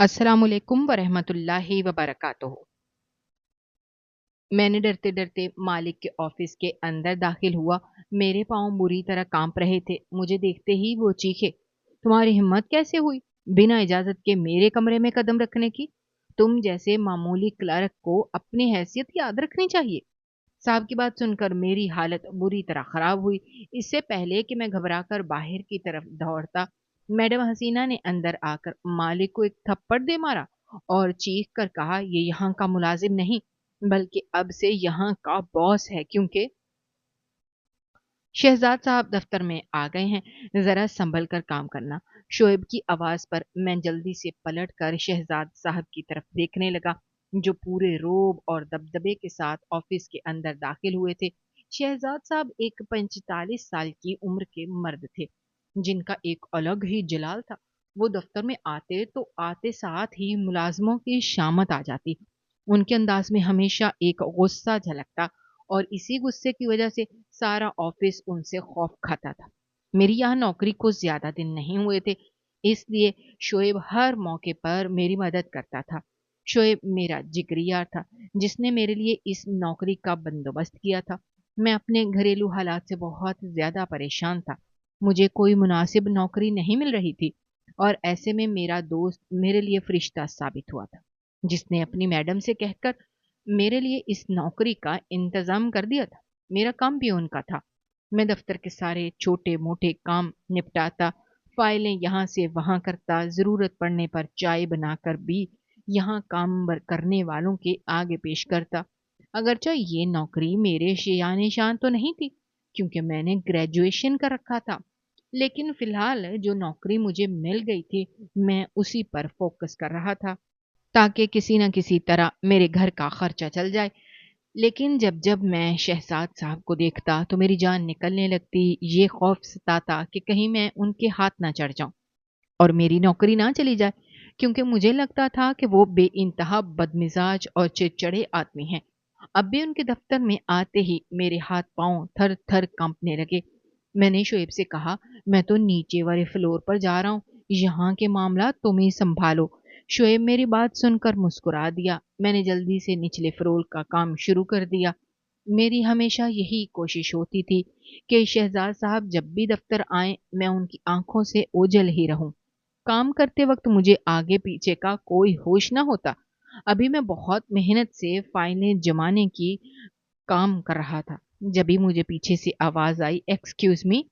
अस्सलाम वालेकुम वरहमतुल्लाहि वबरकातुहू। मैंने डरते डरते मालिक के ऑफिस के अंदर दाखिल हुआ। मेरे पांव बुरी तरह कांप रहे थे। मुझे देखते ही वो चीखे, तुम्हारी हिम्मत कैसे हुई बिना इजाजत के मेरे कमरे में कदम रखने की? तुम जैसे मामूली क्लर्क को अपनी हैसियत याद रखनी चाहिए। साहब की बात सुनकर मेरी हालत बुरी तरह खराब हुई। इससे पहले कि मैं घबराकर बाहर की तरफ दौड़ता, मैडम हसीना ने अंदर आकर मालिक को एक थप्पड़ दे मारा और चीख कर कहा, ये यहाँ का मुलाजिम नहीं बल्कि अब से यहाँ का बॉस है, क्योंकि शहजाद साहब दफ्तर में आ गए हैं, जरा संभल कर काम करना। शोएब की आवाज पर मैं जल्दी से पलट कर शहजाद साहब की तरफ देखने लगा, जो पूरे रोब और दबदबे के साथ ऑफिस के अंदर दाखिल हुए थे। शहजाद साहब एक 45 साल की उम्र के मर्द थे, जिनका एक अलग ही जलाल था। वो दफ्तर में आते तो आते साथ ही मुलाजमों की शामत आ जाती। उनके अंदाज में हमेशा एक गुस्सा झलकता और इसी गुस्से की वजह से सारा ऑफिस उनसे खौफ खाता था। मेरी यहाँ नौकरी को ज्यादा दिन नहीं हुए थे, इसलिए शोएब हर मौके पर मेरी मदद करता था। शोएब मेरा जिगरी यार था, जिसने मेरे लिए इस नौकरी का बंदोबस्त किया था। मैं अपने घरेलू हालात से बहुत ज्यादा परेशान था। मुझे कोई मुनासिब नौकरी नहीं मिल रही थी और ऐसे में मेरा दोस्त मेरे लिए फरिश्ता साबित हुआ था, जिसने अपनी मैडम से कहकर मेरे लिए इस नौकरी का इंतजाम कर दिया था। मेरा काम भी उनका था। मैं दफ्तर के सारे छोटे मोटे काम निपटाता, फाइलें यहाँ से वहाँ करता, जरूरत पड़ने पर चाय बनाकर भी यहाँ काम करने वालों के आगे पेश करता। अगरचे ये नौकरी मेरे शान शान तो नहीं थी, क्योंकि मैंने ग्रेजुएशन कर रखा था, लेकिन फिलहाल जो नौकरी मुझे मिल गई थी, मैं उसी पर फोकस कर रहा था, ताकि किसी न किसी तरह मेरे घर का खर्चा चल जाए। लेकिन जब जब मैं शहजाद साहब को देखता तो मेरी जान निकलने लगती। ये खौफ सताता कि कहीं मैं उनके हाथ ना चढ़ जाऊं और मेरी नौकरी ना चली जाए, क्योंकि मुझे लगता था कि वो बेइंतहा बदमिजाज और चिड़चिड़े आदमी हैं। अब भी उनके दफ्तर में आते ही मेरे हाथ पांव थर थर कांपने लगे। मैंने शोएब से कहा, मैं तो नीचे वाले फ्लोर पर जा रहा हूँ, यहाँ के मामला तुम ही संभालो। शोएब मेरी बात सुनकर मुस्कुरा दिया। मैंने जल्दी से निचले फ्लोर का काम शुरू कर दिया। मेरी हमेशा यही कोशिश होती थी कि शहजाद साहब जब भी दफ्तर आए, मैं उनकी आंखों से ओझल ही रहूं। काम करते वक्त मुझे आगे पीछे का कोई होश न होता। अभी मैं बहुत मेहनत से फाइलें जमाने की काम कर रहा था, जब भी मुझे पीछे से आवाज आई, एक्सक्यूज मी,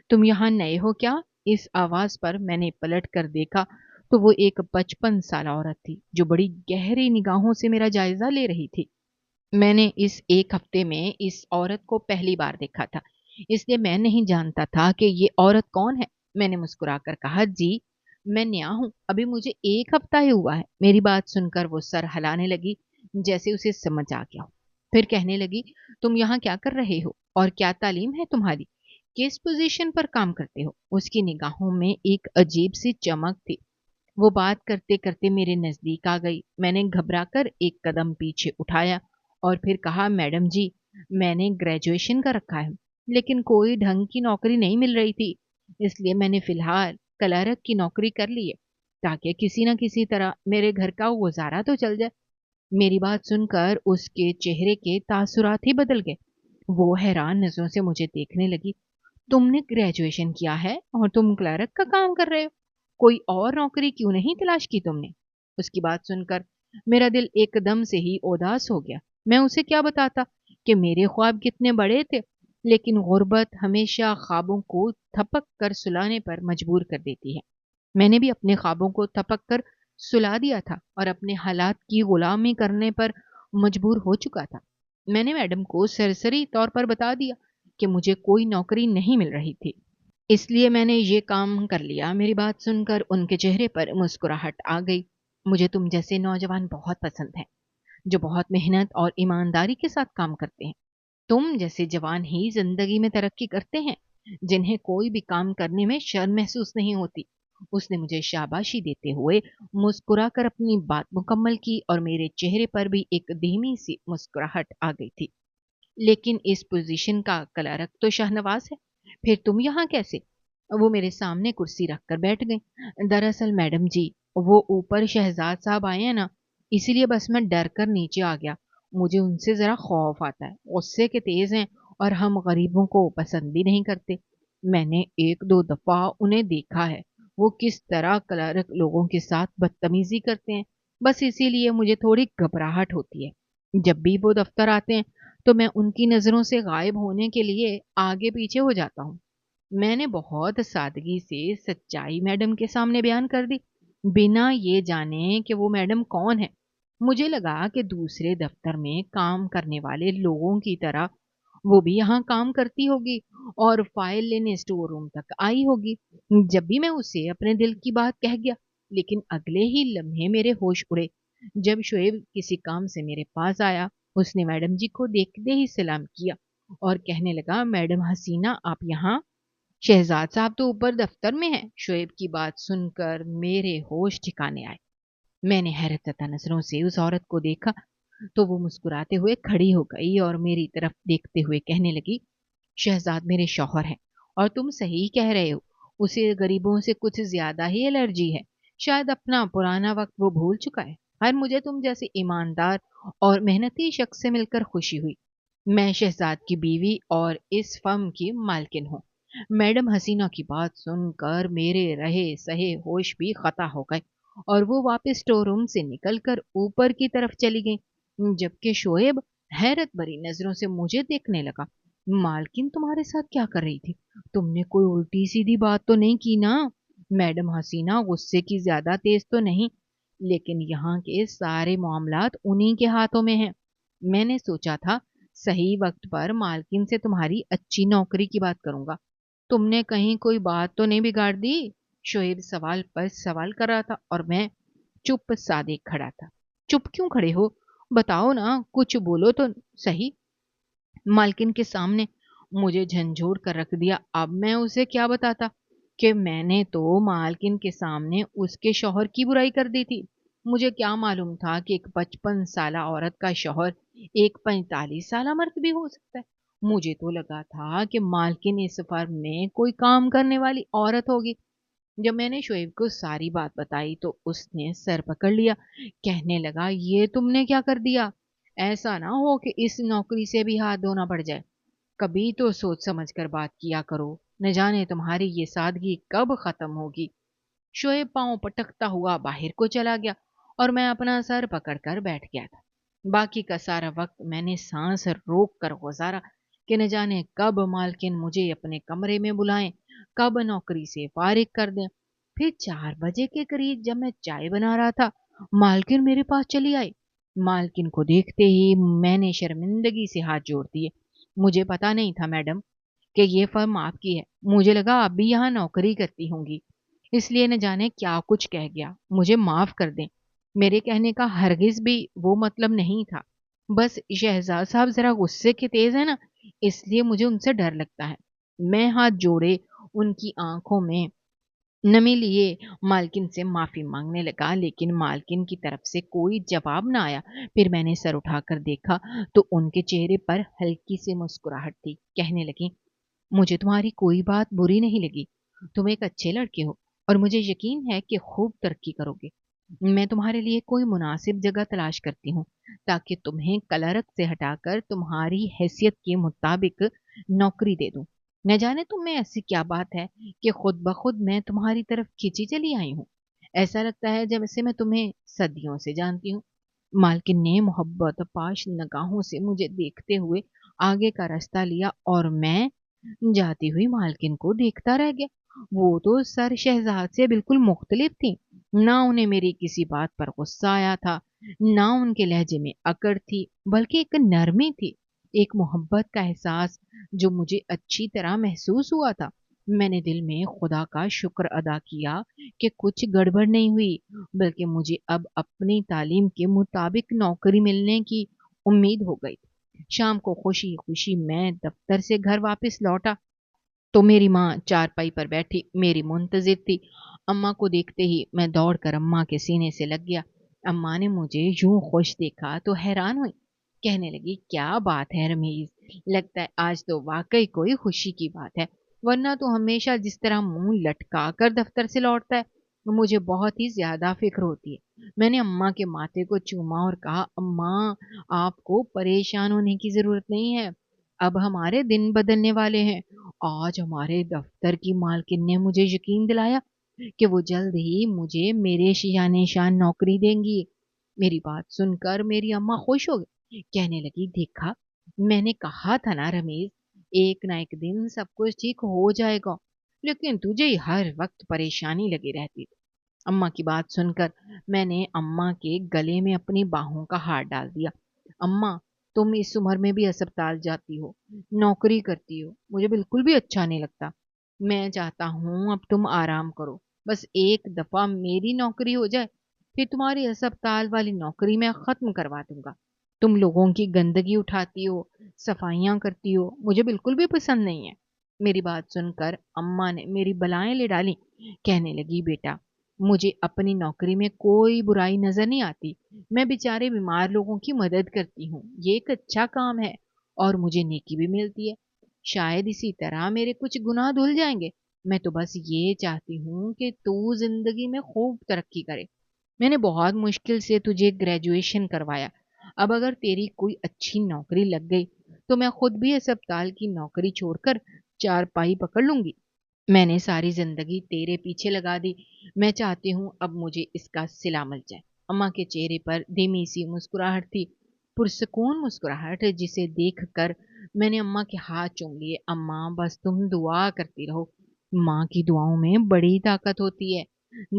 तुम यहाँ नए हो क्या? इस आवाज पर मैंने पलट कर देखा तो वो एक 55 साल औरत थी, जो बड़ी गहरी निगाहों से मेरा जायजा ले रही थी। मैंने इस एक हफ्ते में इस औरत को पहली बार देखा था, इसलिए मैं नहीं जानता था कि ये औरत कौन है। मैंने मुस्कुराकर कहा, जी मैं नया हूं, अभी मुझे एक हफ्ता ही हुआ है। मेरी बात सुनकर वो सर हिलाने लगी, जैसे उसे समझ आ गया हो। फिर कहने लगी, तुम यहाँ क्या कर रहे हो और क्या तालीम है तुम्हारी? किस पोजीशन पर काम करते हो? उसकी निगाहों में एक अजीब सी चमक थी। वो बात करते करते मेरे नजदीक आ गई। मैंने घबराकर एक कदम पीछे उठाया और फिर कहा, मैडम जी, मैंने ग्रेजुएशन कर रखा है, लेकिन कोई ढंग की नौकरी नहीं मिल रही थी, इसलिए मैंने फिलहाल क्लर्क की नौकरी कर ली है, ताकि किसी न किसी तरह मेरे घर का गुजारा तो चल जाए। मेरी बात सुनकर उसके चेहरे के तासुरात ही बदल गए। वो हैरान नजरों से मुझे देखने लगी। तुमने ग्रेजुएशन किया है और तुम क्लर्क का काम कर रहे हो, कोई और नौकरी क्यों नहीं तलाश की तुमने? उसकी बात सुनकर मेरा दिल एकदम से ही उदास हो गया। मैं उसे क्या बताता कि मेरे ख्वाब कितने बड़े थे, लेकिन गुर्बत हमेशा ख्वाबों को थपक कर सुलाने पर मजबूर कर देती है। मैंने भी अपने ख्वाबों को थपक कर सुला दिया था और अपने हालात की गुलामी करने पर मजबूर हो चुका था। मैंने मैडम को सरसरी तौर पर बता दिया कि मुझे कोई नौकरी नहीं मिल रही थी, इसलिए मैंने ये काम कर लिया। मेरी बात सुनकर उनके चेहरे पर मुस्कुराहट आ गई। मुझे तुम जैसे नौजवान बहुत पसंद हैं, जो बहुत मेहनत और ईमानदारी के साथ काम करते हैं। तुम जैसे जवान ही जिंदगी में तरक्की करते हैं, जिन्हें कोई भी काम करने में शर्म महसूस नहीं होती। उसने मुझे शाबाशी देते हुए मुस्कुरा कर अपनी बात मुकम्मल की और मेरे चेहरे पर भी एक धीमी सी मुस्कुराहट आ गई थी। लेकिन इस पोजीशन का क्लर्क तो शाहनवाज है, फिर तुम यहाँ कैसे? वो मेरे सामने कुर्सी रखकर बैठ गई। दरअसल मैडम जी, وہ اوپر شہزاد صاحب آئے ہیں نا، اسی لیے بس میں ڈر کر نیچے آ گیا۔ مجھے ان سے ذرا خوف آتا ہے، غصے کے تیز ہیں اور ہم غریبوں کو پسند بھی نہیں کرتے۔ میں نے ایک دو دفعہ انہیں دیکھا ہے، وہ کس طرح کلرک لوگوں کے ساتھ بدتمیزی کرتے ہیں، بس اسی لیے مجھے تھوڑی گھبراہٹ ہوتی ہے۔ جب بھی وہ دفتر آتے ہیں تو میں ان کی نظروں سے غائب ہونے کے لیے آگے پیچھے ہو جاتا ہوں۔ میں نے بہت سادگی سے سچائی میڈم کے سامنے بیان کر دی، بنا یہ جانے کہ وہ میڈم کون ہے۔ مجھے لگا کہ دوسرے دفتر میں کام کرنے والے لوگوں کی طرح وہ بھی یہاں کام کرتی ہوگی اور فائل لینے اسٹور روم تک آئی ہوگی۔ جب بھی میں اسے اپنے دل کی بات کہہ گیا، لیکن اگلے ہی لمحے میرے ہوش اڑے جب شعیب کسی کام سے میرے پاس آیا۔ اس نے میڈم جی کو دیکھتے ہی سلام کیا اور کہنے لگا، میڈم حسینہ آپ یہاں؟ شہزاد صاحب تو اوپر دفتر میں ہیں۔ شعیب کی بات سن کر میرے ہوش ٹھکانے آئے۔ میں نے حیرت زدہ نظروں سے اس عورت کو دیکھا تو وہ مسکراتے ہوئے کھڑی ہو گئی اور میری طرف دیکھتے ہوئے کہنے لگی، شہزاد میرے شوہر ہیں اور تم صحیح کہہ رہے ہو، اسے غریبوں سے کچھ زیادہ ہی الرجی ہے، شاید اپنا پرانا وقت وہ بھول چکا ہے۔ ہر مجھے تم جیسے ایماندار اور محنتی شخص سے مل کر خوشی ہوئی۔ میں شہزاد کی بیوی اور اس فرم کی مالکن ہوں۔ میڈم حسینہ کی بات سن کر میرے رہے سہے ہوش بھی قطع ہو گئے اور وہ واپس اسٹور روم سے نکل کر اوپر کی طرف چلی گئی، جبکہ شعیب حیرت بھری نظروں سے مجھے دیکھنے لگا۔ مالکن تمہارے ساتھ کیا کر رہی تھی؟ تم نے کوئی الٹی سیدھی بات تو نہیں کی نا؟ میڈم حسینہ غصے کی زیادہ تیز تو نہیں، لیکن یہاں کے سارے معاملات انہی کے ہاتھوں میں ہیں۔ میں نے سوچا تھا صحیح وقت پر مالکن سے تمہاری اچھی نوکری کی بات کروں گا۔ تم نے کہیں کوئی بات تو نہیں بگاڑ دی؟ شعیب سوال پر سوال کر رہا تھا اور میں چپ سادے کھڑا تھا۔ چپ کیوں کھڑے ہو؟ بتاؤ نا، کچھ بولو تو صحیح۔ مالکن کے سامنے مجھے جھنجھوڑ کر رکھ دیا۔ اب میں اسے کیا بتاتا کہ میں نے تو مالکن کے سامنے اس کے شوہر کی برائی کر دی تھی۔ مجھے کیا معلوم تھا کہ ایک 55 سالہ عورت کا شوہر ایک 45 سالہ مرد بھی ہو سکتا ہے۔ مجھے تو لگا تھا کہ مالکن اس فرم میں کوئی کام کرنے والی عورت ہوگی۔ جب میں نے شعیب کو ساری بات بتائی تو اس نے سر پکڑ لیا، کہنے لگا، یہ تم نے کیا کر دیا؟ ایسا نہ ہو کہ اس نوکری سے بھی ہاتھ دھونا پڑ جائے۔ کبھی تو سوچ سمجھ کر بات کیا کرو، نہ جانے تمہاری یہ سادگی کب ختم ہوگی۔ شعیب پاؤں پٹکتا ہوا باہر کو چلا گیا اور میں اپنا سر پکڑ کر بیٹھ گیا تھا۔ باقی کا سارا وقت میں نے سانس روک کر گزارا کہ نہ جانے کب مالکن مجھے اپنے کمرے میں بلائیں، کب نوکری سے فارغ کر دیں۔ پھر 4 بجے کے قریب جب میں چائے بنا رہا تھا، مالکن میرے پاس چلی آئی۔ مالکن کو دیکھتے ہی میں نے شرمندگی سے ہاتھ جوڑ دیے۔ مجھے پتا نہیں تھا میڈم کہ یہ فرم آپ کی ہے، مجھے لگا آپ بھی یہاں نوکری کرتی ہوں گی، اس لیے نہ جانے کیا کچھ کہہ گیا، مجھے معاف کر دیں۔ میرے کہنے کا ہرگز بھی وہ مطلب نہیں تھا، بس شہزاد صاحب ذرا غصے کے تیز ہے نا، اس لیے مجھے ان سے ڈر لگتا ہے۔ میں ہاتھ جوڑے ان کی آنکھوں میں نمی لیے مالکن سے معافی مانگنے لگا، لیکن مالکن کی طرف سے کوئی جواب نہ آیا۔ پھر میں نے سر اٹھا کر دیکھا تو ان کے چہرے پر ہلکی سی مسکراہٹ تھی۔ کہنے لگی، مجھے تمہاری کوئی بات بری نہیں لگی، تم ایک اچھے لڑکے ہو اور مجھے یقین ہے کہ خوب ترقی کرو گے۔ میں تمہارے لیے کوئی مناسب جگہ تلاش کرتی ہوں تاکہ تمہیں کلرک سے ہٹا کر تمہاری حیثیت کے مطابق نوکری دے دوں۔ نہ جانے تم میں ایسی کیا بات ہے کہ خود بخود میں تمہاری طرف کھینچی چلی آئی ہوں۔ ایسا لگتا ہے جیسے میں تمہیں صدیوں سے جانتی ہوں۔ مالکن نے محبت پاش نگاہوں سے مجھے دیکھتے ہوئے آگے کا راستہ لیا اور میں جاتی ہوئی مالکن کو دیکھتا رہ گیا۔ وہ تو سر شہزاد سے بالکل مختلف تھی، نہ انہیں میری کسی بات پر غصہ آیا تھا، نہ ان کے لہجے میں اکڑ تھی، بلکہ ایک نرمی تھی، ایک محبت کا احساس جو مجھے اچھی طرح محسوس ہوا تھا۔ میں نے دل میں خدا کا شکر ادا کیا کہ کچھ گڑبڑ نہیں ہوئی، بلکہ مجھے اب اپنی تعلیم کے مطابق نوکری ملنے کی امید ہو گئی۔ شام کو خوشی خوشی میں دفتر سے گھر واپس لوٹا تو میری ماں چارپائی پر بیٹھی میری منتظر تھی۔ اماں کو دیکھتے ہی میں دوڑ کر اماں کے سینے سے لگ گیا۔ اماں نے مجھے یوں خوش دیکھا تو حیران ہوئی، کہنے لگی، کیا بات ہے رمیز، لگتا ہے آج تو واقعی کوئی خوشی کی بات ہے، ورنہ تو ہمیشہ جس طرح منہ لٹکا کر دفتر سے لوٹتا ہے۔ مجھے بہت ہی زیادہ فکر ہوتی ہے۔ میں نے اماں کے ماتھے کو چوما اور کہا، اماں آپ کو پریشان ہونے کی ضرورت نہیں ہے، اب ہمارے دن بدلنے والے ہیں۔ آج ہمارے دفتر کی مالکن نے مجھے یقین دلایا کہ وہ جلد ہی مجھے میرے شان شان نوکری دیں گی۔ میری بات سن کر میری اماں خوش ہو گئی، کہنے لگی، دیکھا میں نے کہا تھا نا رمیز، ایک نہ ایک دن سب کچھ ٹھیک ہو جائے گا، لیکن تجھے ہر وقت پریشانی لگی رہتی تھی۔ اماں کی بات سن کر میں نے اماں کے گلے میں اپنی باہوں کا ہاتھ ڈال دیا۔ اماں تم اس عمر میں بھی اسپتال جاتی ہو، نوکری کرتی ہو، مجھے بالکل بھی اچھا نہیں لگتا۔ میں چاہتا ہوں اب تم آرام کرو، بس ایک دفعہ میری نوکری ہو جائے، پھر تمہاری اسپتال والی نوکری میں ختم کروا دوں گا۔ تم لوگوں کی گندگی اٹھاتی ہو، صفائیاں کرتی ہو، مجھے بالکل بھی پسند نہیں ہے۔ میری بات سن کر اماں نے میری بلائیں لے ڈالی، کہنے لگی، بیٹا مجھے اپنی نوکری میں کوئی برائی نظر نہیں آتی، میں بیچارے بیمار لوگوں کی مدد کرتی ہوں، یہ ایک اچھا کام ہے اور مجھے نیکی بھی ملتی ہے، شاید اسی طرح میرے کچھ گناہ دھل جائیں گے۔ میں تو بس یہ چاہتی ہوں کہ تو زندگی میں خوب ترقی کرے۔ میں نے بہت مشکل سے تجھے گریجویشن کروایا، اب اگر تیری کوئی اچھی نوکری لگ گئی تو میں خود بھی اسپتال کی نوکری چھوڑ کر چارپائی پکڑ لوں گی۔ میں نے ساری زندگی تیرے پیچھے لگا دی، میں چاہتی ہوں اب مجھے اس کا صلہ مل جائے۔ اماں کے چہرے پر دھیمی سی مسکراہٹ تھی، پرسکون مسکراہٹ، جسے دیکھ کر میں نے اماں کے ہاتھ چوم لیے۔ اماں بس تم دعا کرتی رہو، ماں کی دعاؤں میں بڑی طاقت ہوتی ہے،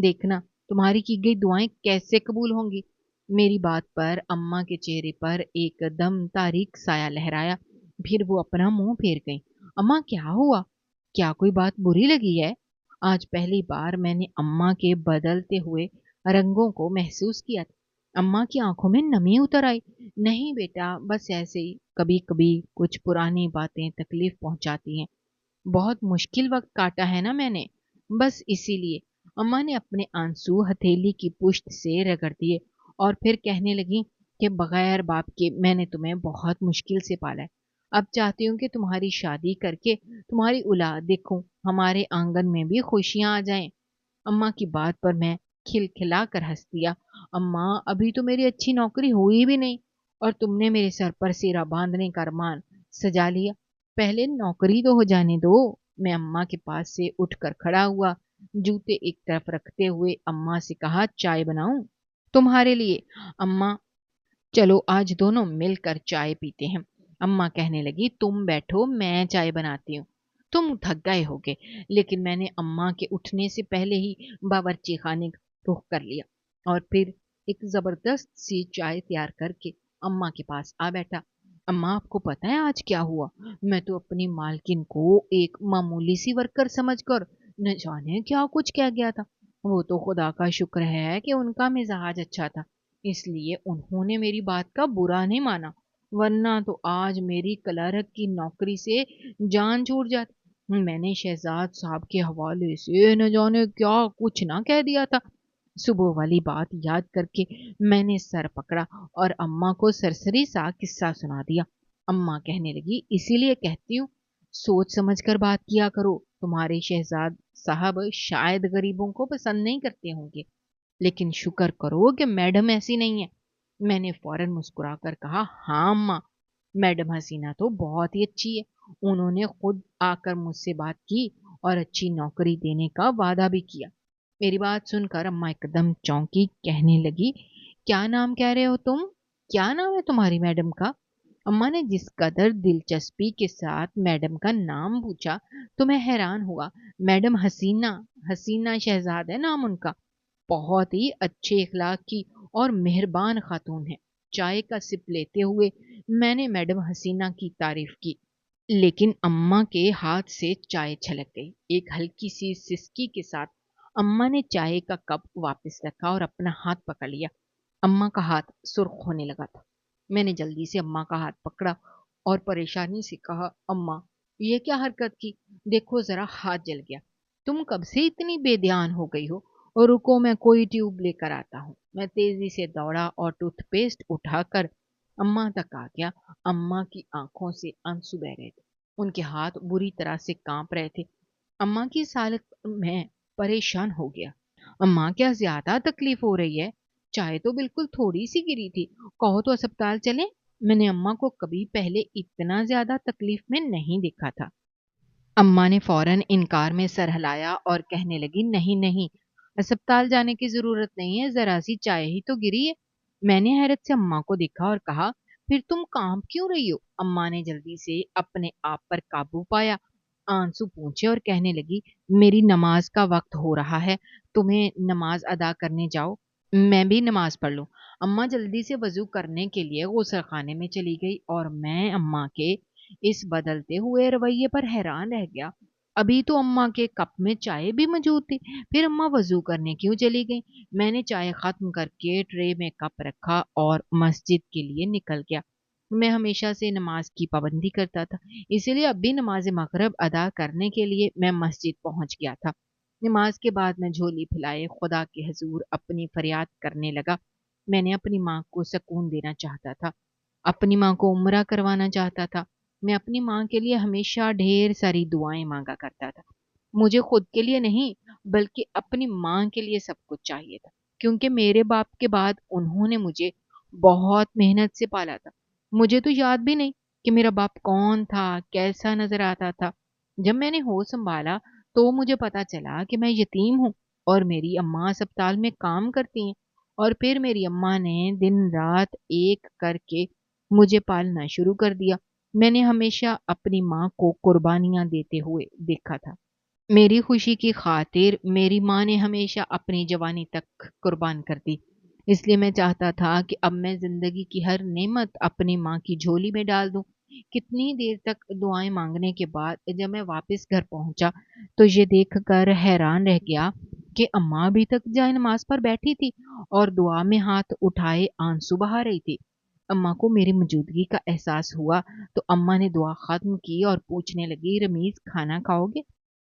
دیکھنا تمہاری کی گئی دعائیں کیسے قبول ہوں گی۔ میری بات پر اماں کے چہرے پر ایک دم تاریک سایہ لہرایا، پھر وہ اپنا منہ پھیر گئی۔ اماں کیا ہوا؟ کیا کوئی بات بری لگی ہے؟ آج پہلی بار میں نے اماں کے بدلتے ہوئے رنگوں کو محسوس کیا تھا۔ اماں کی آنکھوں میں نمی اتر آئی۔ نہیں بیٹا، بس ایسے ہی کبھی کبھی کچھ پرانی باتیں تکلیف پہنچاتی ہیں، بہت مشکل وقت کاٹا ہے نا میں نے، بس اسی لیے۔ اماں نے اپنے آنسو ہتھیلی کی پشت سے رگڑ دیے اور پھر کہنے لگی کہ بغیر باپ کے میں نے تمہیں بہت مشکل سے پالا ہے، اب چاہتی ہوں کہ تمہاری شادی کر کے تمہاری اولاد دیکھوں، ہمارے آنگن میں بھی خوشیاں آ جائیں۔ اماں کی بات پر میں کھلکھلا کر ہنس دیا۔ اماں ابھی تو میری اچھی نوکری ہوئی بھی نہیں اور تم نے میرے سر پر سیرا باندھنے کا ارمان سجا لیا، پہلے نوکری تو ہو جانے دو۔ میں اماں کے پاس سے اٹھ کر کھڑا ہوا، جوتے ایک طرف رکھتے ہوئے اماں سے کہا، چائے بناؤں تمہارے لیے؟ اماں چلو آج دونوں مل کر چائے پیتے ہیں۔ اماں کہنے لگی، تم بیٹھو میں چائے بناتی ہوں، تم تھک گئے ہوگے۔ لیکن میں نے اماں کے اٹھنے سے پہلے ہی باورچی خانے کا رخ کر لیا اور پھر ایک زبردست سی چائے تیار کر کے اماں کے پاس آ بیٹھا۔ اماں آپ کو پتہ ہے آج کیا ہوا؟ میں تو اپنی مالکن کو ایک معمولی سی ورکر سمجھ کر نہ جانے کیا کچھ کہہ گیا تھا۔ وہ تو خدا کا شکر ہے کہ ان کا مزاج اچھا تھا، اس لیے انہوں نے میری بات کا برا نہیں مانا، ورنہ تو آج میری کلرک کی نوکری سے جان چھوٹ جاتی۔ میں نے شہزاد صاحب کے حوالے سے نہ جانے کیا کچھ نہ کہہ دیا تھا۔ صبح والی بات یاد کر کے میں نے سر پکڑا اور اماں کو سرسری سا قصہ سنا دیا۔ اماں کہنے لگی، اسی لیے کہتی ہوں سوچ سمجھ کر بات کیا کرو، تمہارے شہزاد صاحب شاید غریبوں کو پسند نہیں کرتے ہوں گے، لیکن شکر کرو کہ میڈم ایسی نہیں ہے۔ میں نے فوراً مسکرا کر کہا، ہاں اماں، میڈم حسینہ تو بہت ہی اچھی ہے، انہوں نے خود آ کر مجھ سے بات کی اور اچھی نوکری دینے کا وعدہ بھی کیا۔ میری بات سن کر اماں ایک دم چونکی، کہنے لگی، کیا نام کہہ رہے ہو تم؟ کیا نام ہے تمہاری میڈم کا؟ اماں نے جس قدر دلچسپی کے ساتھ میڈم کا نام پوچھا تو میں حیران ہوا۔ میڈم حسینہ، حسینہ شہزاد ہے نام ان کا، بہت ہی اچھے اخلاق کی اور مہربان خاتون ہے۔ چائے کا سپ لیتے ہوئے میں نے میڈم حسینہ کی تعریف کی، لیکن اماں کے ہاتھ سے چائے چھلک گئی۔ ایک ہلکی سی سسکی کے ساتھ اماں نے چائے کا کپ واپس رکھا اور اپنا ہاتھ پکڑ لیا۔ اماں کا ہاتھ سرخ ہونے لگا تھا۔ میں نے جلدی سے اماں کا ہاتھ پکڑا اور پریشانی سے کہا، اماں یہ کیا حرکت کی؟ دیکھو ذرا ہاتھ جل گیا، تم کب سے اتنی بے دھیان ہو گئی ہو؟ اور رکو میں کوئی ٹیوب لے کر آتا ہوں۔ میں تیزی سے دوڑا اور ٹوتھ پیسٹ اٹھا کر اماں تک آ گیا۔ اماں کی آنکھوں سے آنسو بہ رہے تھے، ان کے ہاتھ بری طرح سے کانپ رہے تھے۔ اماں کی حالت میں پریشان ہو گیا۔ अम्मा क्या ज़्यादा तकलीफ़ हो रही है? चाय तो बिल्कुल थोड़ी-सी गिरी थी। कहो तो अस्पताल चलें? मैंने अम्मा को कभी पहले इतना ज़्यादा तकलीफ़ में नहीं देखा था। अम्मा ने फ़ौरन इनकार में सर हिलाया और कहने लगी, नहीं, नहीं, अस्पताल जाने की ज़रूरत नहीं है, ज़रा-सी चाय ही तो गिरी है। मैंने हैरत से अम्मा को देखा और कहा, फिर तुम काँप क्यों रही हो? अम्मा ने जल्दी से अपने आप पर काबू पाया, आंसू पोंछे और कहने लगी, मेरी नमाज़ का वक़्त हो रहा है, तुम्हें नमाज़ अदा करने जाओ, मैं भी नमाज़ पढ़ लूँ। अम्मा जल्दी से वज़ू करने के लिए ग़ुसलख़ाने में चली गई और मैं अम्मा के इस बदलते हुए रवैये पर हैरान रह गया। अभी तो अम्मा के कप में चाय भी मौजूद थी, फिर अम्मा वज़ू करने क्यों चली गईं? मैंने चाय ख़त्म करके ट्रे में कप रखा और मस्जिद के लिए निकल गया। मैं हमेशा से नमाज़ की पाबंदी करता था, इसीलिए अब भी नमाज़ मग़रिब अदा करने के लिए मैं मस्जिद पहुँच गया था। नमाज़ के बाद मैं झोली फैलाए खुदा के हुज़ूर अपनी फ़रियाद करने लगा। मैंने अपनी माँ को सुकून देना चाहता था, अपनी माँ को उम्रा करवाना चाहता था। मैं अपनी माँ के लिए हमेशा ढेर सारी दुआएँ माँगा करता था। मुझे खुद के लिए नहीं, बल्कि अपनी माँ के लिए सब कुछ चाहिए था, क्योंकि मेरे बाप के बाद उन्होंने मुझे बहुत मेहनत से पाला था। मुझे तो याद भी नहीं कि मेरा बाप कौन था, कैसा नज़र आता था। जब मैंने होश सँभाला, तो मुझे पता चला कि मैं यतीम हूँ और मेरी अम्मा अस्पताल में काम करती हैं। और फिर मेरी अम्मा ने दिन-रात एक करके मुझे पालना शुरू कर दिया। मैंने हमेशा अपनी माँ को कुर्बानियाँ देते हुए देखा था। मेरी खुशी की खातिर मेरी माँ ने हमेशा अपनी जवानी तक कुर्बान कर दी। इसलिए मैं चाहता था कि अब मैं ज़िंदगी की हर नेमत अपनी माँ की झोली में डाल दूँ। कितनी देर तक दुआएँ माँगने के बाद जब मैं वापस घर पहुँचा, तो ये देखकर हैरान रह गया कि अम्मा अभी तक जाए नमाज़ पर बैठी थी और दुआ में हाथ उठाए आंसू बहा रही थी। अम्मा को मेरी मौजूदगी का एहसास हुआ, तो अम्मा ने दुआ ख़त्म की और पूछने लगी, रमीज़ खाना खाओगे?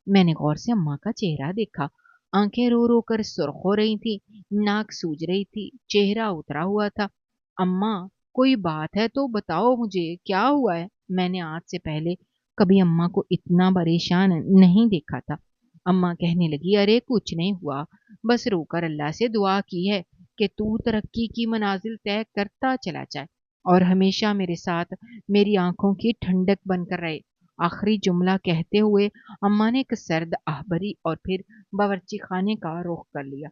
मैंने गौर से अम्मा का चेहरा देखा। आंखें रो-रो कर सुर्ख हो रही थी, नाक सूज रही थी, चेहरा उतरा हुआ था। अम्मा, कोई बात है तो बताओ मुझे, क्या हुआ है? मैंने आज से पहले कभी अम्मा को इतना परेशान नहीं देखा था। अम्मा कहने लगी, अरे कुछ नहीं हुआ, बस रोकर अल्लाह से दुआ की है कि तू तरक्की की मनाजिल तय करता चला जाए और हमेशा मेरे साथ मेरी आँखों की ठंडक बनकर रहे। आखिरी जुमला कहते हुए अम्मा ने एक सर्द आह भरी और फिर बावर्ची खाने का रुख कर लिया।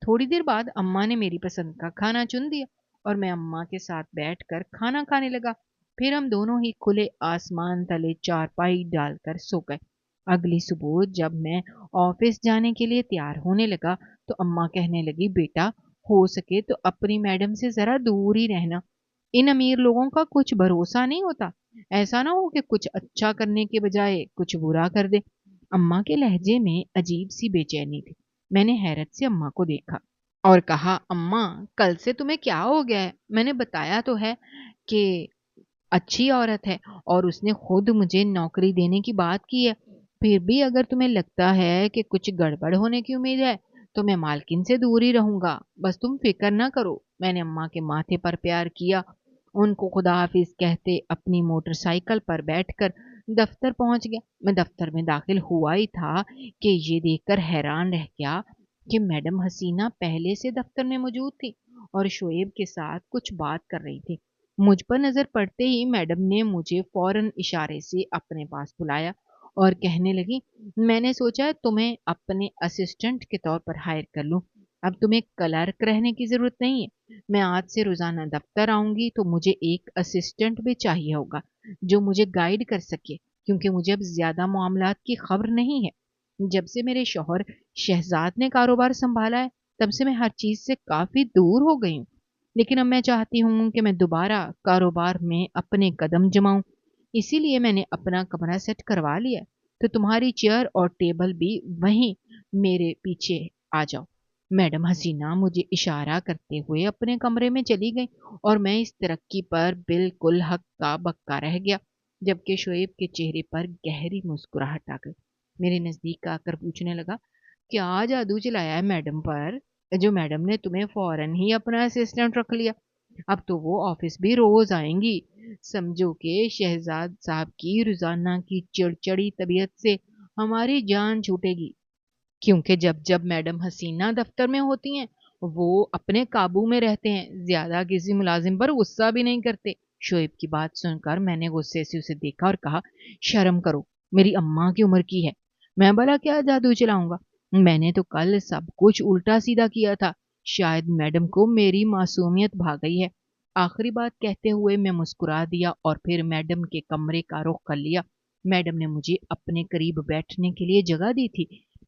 थोड़ी देर बाद अम्मा ने मेरी पसंद का खाना चुन दिया और मैं अम्मा के साथ बैठकर खाना खाने लगा। फिर हम दोनों ही खुले आसमान तले चारपाई डालकर सो गए। अगली सुबह जब मैं ऑफिस जाने के लिए तैयार होने लगा, तो अम्मा कहने लगी, बेटा, हो सके तो अपनी मैडम से ज़रा दूर ही रहना। इन अमीर लोगों का कुछ भरोसा नहीं होता। ऐसा ना हो कि कुछ अच्छा करने के बजाय कुछ बुरा कर दे। अम्मा के लहजे में अजीब सी बेचैनी थी। मैंने हैरत से अम्मा को देखा और कहा, अम्मा, कल से तुम्हें क्या हो गया है? मैंने बताया तो है कि अच्छी औरत है और उसने खुद मुझे नौकरी देने की बात की है। फिर भी अगर तुम्हें लगता है कि कुछ गड़बड़ होने की उम्मीद है, तो मैं मालकिन से दूर ही रहूँगा। बस तुम फ़िक्र ना करो। मैंने अम्मा के माथे पर प्यार किया। उनको खुदा हाफ़िज़ कहते अपनी मोटरसाइकिल पर बैठकर दफ़्तर पहुँच गया। मैं दफ़्तर में दाख़िल हुआ ही था कि ये देखकर हैरान रह गया कि मैडम हसीना पहले से दफ़्तर में मौजूद थी और शोएब के साथ कुछ बात कर रही थी। मुझ पर नज़र पड़ते ही मैडम ने मुझे फ़ौरन इशारे से अपने पास बुलाया और कहने लगी, मैंने सोचा तुम्हें अपने असिस्टेंट के तौर पर हायर कर लूँ। अब तुम्हें क्लर्क रहने की ज़रूरत नहीं है। मैं आज से रोज़ाना दफ़्तर आऊँगी तो मुझे एक असिस्टेंट भी चाहिए होगा, जो मुझे गाइड कर सके, क्योंकि मुझे अब ज़्यादा मामलात की ख़बर नहीं है। जब से मेरे शौहर शहज़ाद ने कारोबार सँभाला है, तब से मैं हर चीज़ से काफ़ी दूर हो गई हूँ। लेकिन अब मैं चाहती हूँ कि मैं दोबारा कारोबार में अपने कदम जमाऊँ। इसीलिए मैंने अपना कमरा सेट करवा लिया है, तो तुम्हारी चेयर और टेबल भी वहीं मेरे पीछे आ जाओ। मैडम हसीना मुझे इशारा करते हुए अपने कमरे में चली गई और मैं इस तरक्की पर बिल्कुल हक्का-बक्का रह गया, जबकि शोएब के चेहरे पर गहरी मुस्कुराहट आ गई। मेरे नज़दीक आकर पूछने लगा, क्या जादू चलाया है मैडम पर, जो मैडम ने तुम्हें फ़ौरन ही अपना असिस्टेंट रख लिया? अब तो वो ऑफ़िस भी रोज़ आएँगी। समझो कि शहज़ाद साहब की रोज़ाना की चिड़चिड़ी तबीयत से हमारी जान छूटेगी। کیونکہ جب جب میڈم حسینہ دفتر میں ہوتی ہیں وہ اپنے قابو میں رہتے ہیں، زیادہ کسی ملازم پر غصہ بھی نہیں کرتے۔ شعیب کی بات سن کر میں نے غصے سے اسے دیکھا اور کہا، شرم کرو، میری اماں کی عمر کی ہے، میں بھلا کیا جادو چلاؤں گا؟ میں نے تو کل سب کچھ الٹا سیدھا کیا تھا، شاید میڈم کو میری معصومیت بھا گئی ہے۔ آخری بات کہتے ہوئے میں مسکرا دیا اور پھر میڈم کے کمرے کا رخ کر لیا۔ میڈم نے مجھے اپنے قریب بیٹھنے کے لیے جگہ دی تھی۔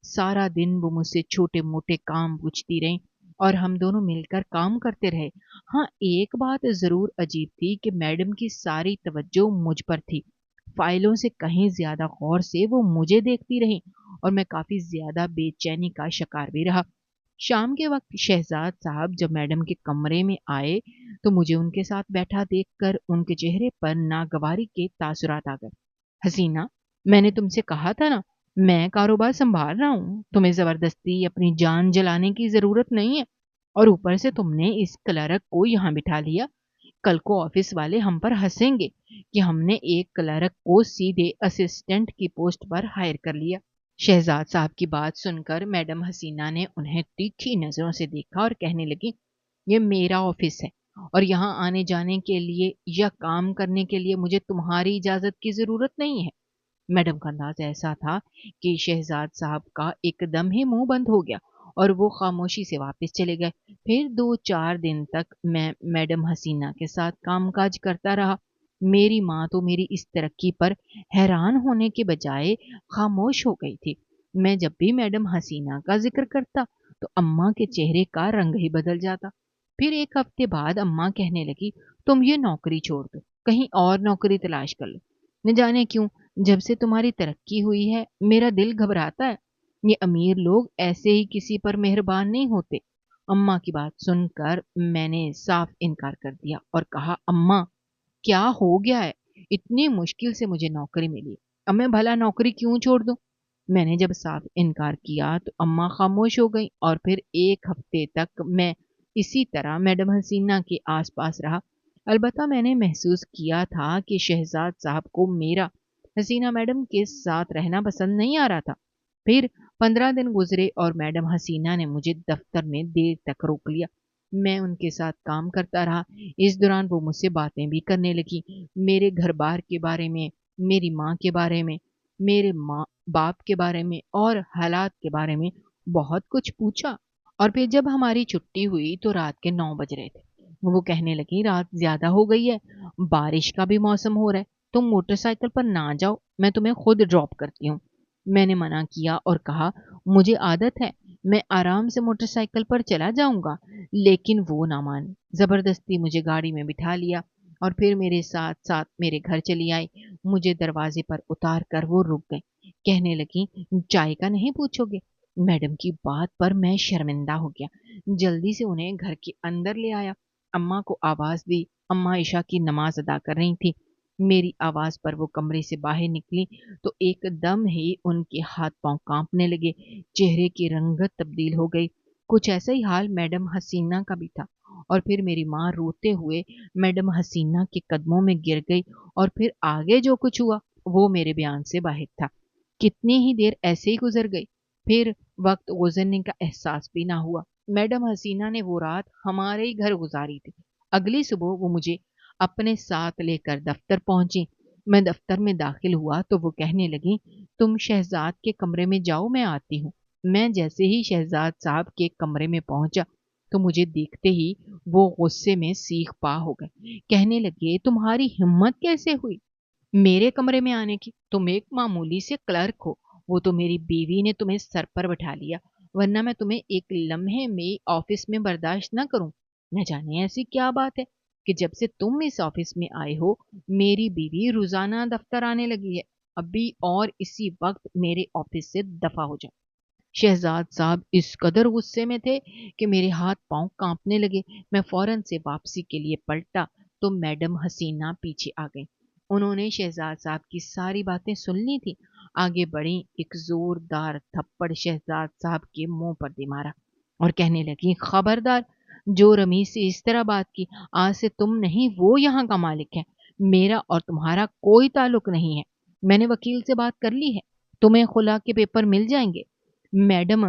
سارا دن وہ مجھ سے چھوٹے موٹے کام پوچھتی رہیں اور ہم دونوں مل کر کام کرتے رہے۔ ہاں، ایک بات ضرور عجیب تھی کہ میڈم کی ساری توجہ مجھ پر تھی، فائلوں سے کہیں زیادہ غور سے وہ مجھے دیکھتی رہیں اور میں کافی زیادہ بے چینی کا شکار بھی رہا۔ شام کے وقت شہزاد صاحب جب میڈم کے کمرے میں آئے تو مجھے ان کے ساتھ بیٹھا دیکھ کر ان کے چہرے پر ناگواری کے تاثرات آ گئے۔ حسینہ، میں نے تم سے کہا تھا نا، میں کاروبار سنبھال رہا ہوں، تمہیں زبردستی اپنی جان جلانے کی ضرورت نہیں ہے۔ اور اوپر سے تم نے اس کلرک کو یہاں بٹھا لیا، کل کو آفس والے ہم پر ہنسیں گے کہ ہم نے ایک کلرک کو سیدھے اسسٹنٹ کی پوسٹ پر ہائر کر لیا۔ شہزاد صاحب کی بات سن کر میڈم حسینہ نے انہیں تیکھی نظروں سے دیکھا اور کہنے لگی، یہ میرا آفس ہے اور یہاں آنے جانے کے لیے یا کام کرنے کے لیے مجھے تمہاری اجازت کی ضرورت نہیں ہے۔ میڈم کا انداز ایسا تھا کہ شہزاد صاحب کا ایک دم ہی منہ بند ہو گیا اور وہ خاموشی سے واپس چلے گئے۔ پھر 2-4 دن تک میں میڈم حسینہ کے ساتھ کام کاج کرتا رہا۔ میری ماں تو میری اس ترقی پر حیران ہونے کے بجائے خاموش ہو گئی تھی۔ میں جب بھی میڈم حسینہ کا ذکر کرتا تو اماں کے چہرے کا رنگ ہی بدل جاتا۔ پھر ایک ہفتے بعد اماں کہنے لگی، تم یہ نوکری چھوڑ دو، کہیں اور نوکری تلاش کر لو۔ نہ جانے کیوں جب سے تمہاری ترقی ہوئی ہے میرا دل گھبراتا ہے۔ یہ امیر لوگ ایسے ہی کسی پر مہربان نہیں ہوتے۔ اماں کی بات سن کر میں نے صاف انکار کر دیا اور کہا، اماں کیا ہو گیا ہے؟ اتنی مشکل سے مجھے نوکری ملی، اب میں بھلا نوکری کیوں چھوڑ دوں؟ میں نے جب صاف انکار کیا تو اماں خاموش ہو گئی اور پھر ایک ہفتے تک میں اسی طرح میڈم حسینہ کے آس پاس رہا۔ البتہ میں نے محسوس کیا تھا کہ شہزاد صاحب کو میرا حسینہ میڈم کے ساتھ رہنا پسند نہیں آ رہا تھا۔ پھر 15 دن گزرے اور میڈم حسینہ نے مجھے دفتر میں دیر تک روک لیا۔ میں ان کے ساتھ کام کرتا رہا۔ اس دوران وہ مجھ سے باتیں بھی کرنے لگی، میرے گھر بار کے بارے میں، میری ماں کے بارے میں، میرے ماں باپ کے بارے میں اور حالات کے بارے میں بہت کچھ پوچھا۔ اور پھر جب ہماری چھٹی ہوئی تو رات کے 9 بج رہے تھے۔ وہ کہنے لگی، رات زیادہ ہو گئی ہے، بارش کا بھی موسم ہو رہا ہے، تم موٹر سائیکل پر نہ جاؤ، میں تمہیں خود ڈراپ کرتی ہوں۔ میں نے منع کیا اور کہا، مجھے عادت ہے، میں آرام سے موٹر سائیکل پر چلا جاؤں گا۔ لیکن وہ نہ مانی، زبردستی مجھے گاڑی میں بٹھا لیا اور پھر میرے ساتھ ساتھ میرے گھر چلی آئی۔ مجھے دروازے پر اتار کر وہ رک گئی، کہنے لگی، چائے کا نہیں پوچھو گے؟ میڈم کی بات پر میں شرمندہ ہو گیا، جلدی سے انہیں گھر کے اندر لے آیا، اماں کو آواز دی۔ اماں عشاء کی نماز ادا کر رہی تھی۔ میری آواز پر وہ کمرے سے باہر نکلی تو ایک دم ہی ان کے ہاتھ پاؤں کانپنے لگے، چہرے کی رنگت تبدیل ہو گئی۔ کچھ ایسا ہی حال میڈم حسینہ کا بھی تھا۔ اور پھر میری ماں روتے ہوئے میڈم حسینہ کے قدموں میں گر گئی اور پھر آگے جو کچھ ہوا وہ میرے بیان سے باہر تھا۔ کتنی ہی دیر ایسے ہی گزر گئی، پھر وقت گزرنے کا احساس بھی نہ ہوا۔ میڈم حسینہ نے وہ رات ہمارے ہی گھر گزاری تھی۔ اگلی صبح وہ مجھے اپنے ساتھ لے کر دفتر پہنچی۔ میں دفتر میں داخل ہوا تو وہ کہنے لگی، تم شہزاد کے کمرے میں جاؤ، میں آتی ہوں۔ میں جیسے ہی شہزاد صاحب کے کمرے میں پہنچا تو مجھے دیکھتے ہی وہ غصے میں سیخ پا ہو گئے، کہنے لگے، تمہاری ہمت کیسے ہوئی میرے کمرے میں آنے کی؟ تم ایک معمولی سے کلرک ہو، وہ تو میری بیوی نے تمہیں سر پر بٹھا لیا، ورنہ میں تمہیں ایک لمحے میں آفس میں برداشت نہ کروں۔ نہ جانے ایسی کیا بات ہے کہ جب سے تم اس آفس میں آئے ہو میری بیوی روزانہ دفتر آنے لگی ہے۔ ابھی اور اسی وقت میرے آفس سے دفع ہو جاؤ۔ شہزاد صاحب اس قدر غصے میں تھے کہ میرے ہاتھ پاؤں کانپنے لگے۔ میں فوراً سے واپسی کے لیے پلٹا تو میڈم حسینہ پیچھے آ گئی۔ انہوں نے شہزاد صاحب کی ساری باتیں سن لی تھی، آگے بڑھی، ایک زوردار تھپڑ شہزاد صاحب کے منہ پر دے مارا اور کہنے لگی، خبردار، جو رمیز سے اس طرح بات کی، آج سے تم نہیں وہ یہاں کا مالک ہے، میرا اور تمہارا کوئی تعلق نہیں ہے۔ میں نے وکیل سے بات کر لی ہے، تمہیں خلا کے پیپر مل جائیں گے۔ मैडम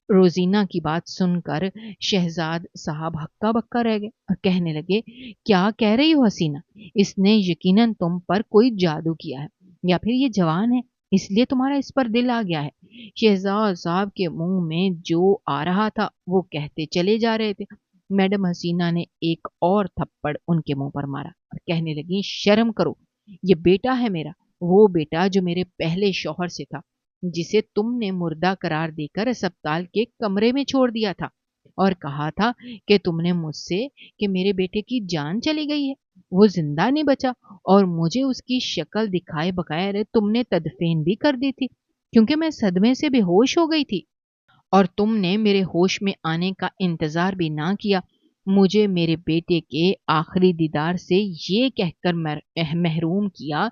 रोजीना की बात सुनकर शहजाद साहब हक्का बक्का रह गए और कहने लगे, क्या कह रही हो हसीना? इसने यकीनन तुम पर कोई जादू किया है, या फिर ये जवान है इसलिए तुम्हारा इस पर दिल आ गया है। शहजाद साहब के मुंह में जो आ रहा था वो कहते चले जा रहे थे। मैडम हसीना ने एक और थप्पड़ उनके मुंह पर मारा और कहने लगी, शर्म करो, ये बेटा है मेरा, वो बेटा जो मेरे पहले शौहर से था, जिसे तुमने मुर्दा करार देकर अस्पताल के कमरे में छोड़ दिया था और कहा था कि तुमने मुझसे कि मेरे बेटे की जान चली गई है, वो जिंदा नहीं बचा, और मुझे उसकी शक्ल दिखाए बगैर तुमने तदफीन भी कर दी थी क्योंकि मैं सदमे से बेहोश हो गई थी, और तुमने मेरे होश में आने का इंतजार भी ना किया, मुझे मेरे बेटे के आखिरी दीदार से ये कहकर महरूम किया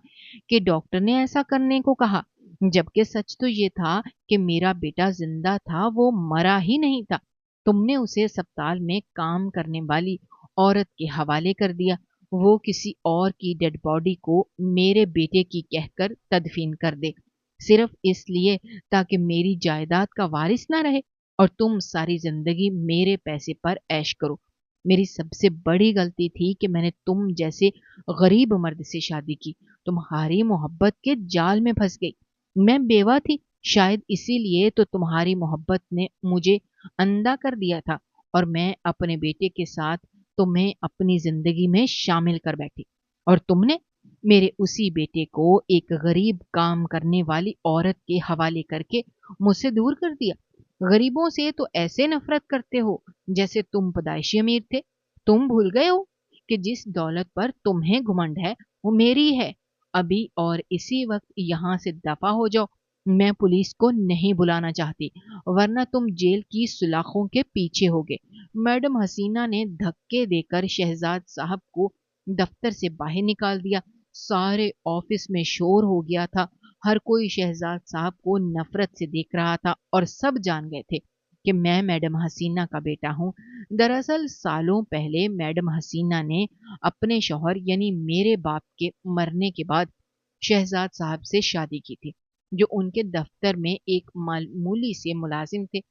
कि डॉक्टर ने ऐसा करने को कहा, जबकि सच तो ये था कि मेरा बेटा जिंदा था, वो मरा ही नहीं था। तुमने उसे अस्पताल में काम करने वाली औरत के हवाले कर दिया, वो किसी और की डेड बॉडी को मेरे बेटे की कहकर तदफीन कर दे, सिर्फ इसलिए ताकि मेरी जायदाद का वारिस ना रहे और तुम सारी जिंदगी मेरे पैसे पर ऐश करो। मेरी सबसे बड़ी गलती थी कि मैंने तुम जैसे गरीब मर्द से शादी की, तुम्हारी मोहब्बत के जाल में फंस गई। मैं बेवा थी, शायद इसीलिए तो तुम्हारी मोहब्बत ने मुझे अंधा कर दिया था और मैं अपने बेटे के साथ तुम्हें अपनी जिंदगी में शामिल कर बैठी, और तुमने मेरे उसी बेटे को एक गरीब काम करने वाली औरत के हवाले करके मुझसे दूर कर दिया। गरीबों से तो ऐसे नफरत करते हो जैसे तुम पैदाइशी अमीर थे। तुम भूल गए हो कि जिस दौलत पर तुम्हें घमंड है वो मेरी है। अभी और इसी वक्त यहाँ से दफा हो जाओ, मैं पुलिस को नहीं बुलाना चाहती, वरना तुम जेल की सुलाखों के पीछे होगे। मैडम हसीना ने धक्के देकर शहजाद साहब को दफ्तर से बाहर निकाल दिया। सारे ऑफिस में शोर हो गया था, हर कोई शहजाद साहब को नफरत से देख रहा था और सब जान गए थे कि मैं मैडम हसीना का बेटा हूँ। दरअसल सालों पहले मैडम हसीना ने अपने शौहर यानी मेरे बाप के मरने के बाद शहजाद साहब से शादी की थी, जो उनके दफ्तर में एक मामूली से मुलाजिम थे।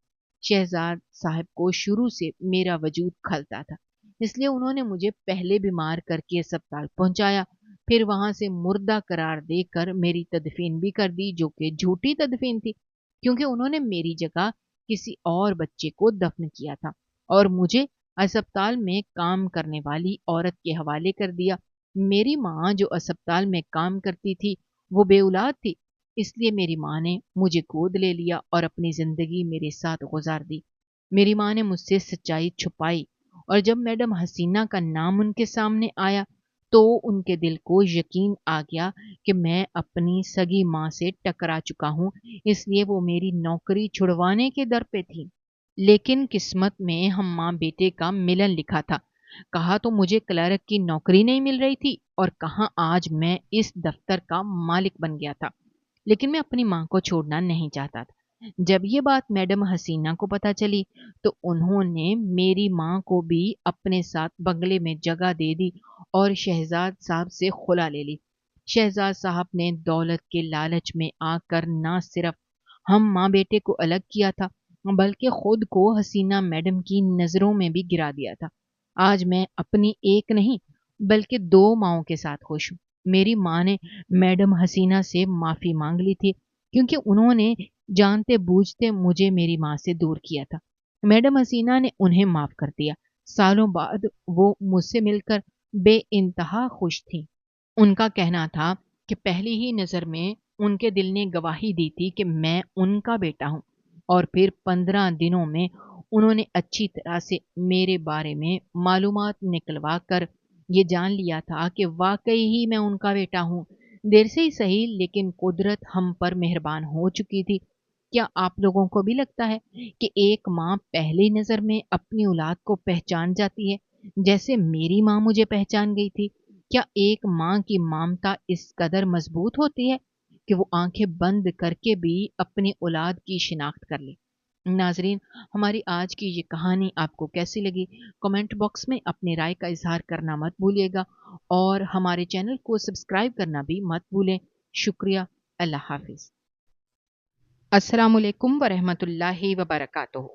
शहजाद साहब को शुरू से मेरा वजूद खलता था, इसलिए उन्होंने मुझे पहले बीमार करके अस्पताल पहुंचाया, फिर वहां से मुर्दा करार देकर मेरी तदफीन भी कर दी, जो कि झूठी तदफीन थी क्योंकि उन्होंने मेरी जगह किसी और बच्चे को दफन किया था और मुझे अस्पताल में काम करने वाली औरत के हवाले कर दिया। मेरी माँ जो अस्पताल में काम करती थी वो बेऔलाद थी, इसलिए मेरी माँ ने मुझे गोद ले लिया और अपनी जिंदगी मेरे साथ गुजार दी। मेरी माँ ने मुझसे सच्चाई छुपाई और जब मैडम हसीना का नाम उनके सामने आया तो उनके दिल को यकीन आ गया कि मैं अपनी सगी माँ से टकरा चुका हूँ, इसलिए वो मेरी नौकरी छुड़वाने के दर पे थी। लेकिन किस्मत में हम माँ बेटे का मिलन लिखा था। कहा तो मुझे क्लर्क की नौकरी नहीं मिल रही थी और कहाँ आज मैं इस दफ्तर का मालिक बन गया था, लेकिन मैं अपनी माँ को छोड़ना नहीं चाहता था। जब ये बात मैडम हसीना को पता चली तो उन्होंने मेरी माँ को भी अपने साथ बंगले में जगह दे दी और शहजाद साहब से खुला ले ली। शहजाद साहब ने दौलत के लालच में आकर ना सिर्फ हम माँ बेटे को अलग किया था, बल्कि खुद को हसीना मैडम की नजरों में भी गिरा दिया था। आज मैं अपनी एक नहीं बल्कि दो माओं के साथ खुश हूँ। मेरी माँ ने मैडम हसीना से माफी मांग ली थी क्योंकि उन्होंने जानते बूझते मुझे मेरी माँ से दूर किया था। मैडम हसीना ने उन्हें माफ कर दिया। सालों बाद वो मुझसे मिलकर बेइंतहा खुश थी। उनका कहना था कि पहली ही नजर में उनके दिल ने गवाही दी थी कि मैं उनका बेटा हूं, और फिर 15 दिनों में उन्होंने अच्छी तरह से मेरे बारे में मालूमात निकलवा कर ये जान लिया था कि वाकई ही मैं उनका बेटा हूँ। देर से ही सही लेकिन कुदरत हम पर मेहरबान हो चुकी थी। क्या आप लोगों को भी लगता है कि एक माँ पहली नजर में अपनी औलाद को पहचान जाती है, जैसे मेरी माँ मुझे पहचान गई थी? क्या एक माँ की ममता इस कदर मजबूत होती है कि वो आंखें बंद करके भी अपनी औलाद की शिनाख्त कर ले? नाजरीन, हमारी आज की ये कहानी आपको कैसी लगी? कमेंट बॉक्स में अपनी राय का इजहार करना मत भूलिएगा और हमारे चैनल को सब्सक्राइब करना भी मत भूलें। शुक्रिया। अल्लाह हाफिज। अस्सलाम वालेकुम व रहमतुल्लाहि व बरकातुहू।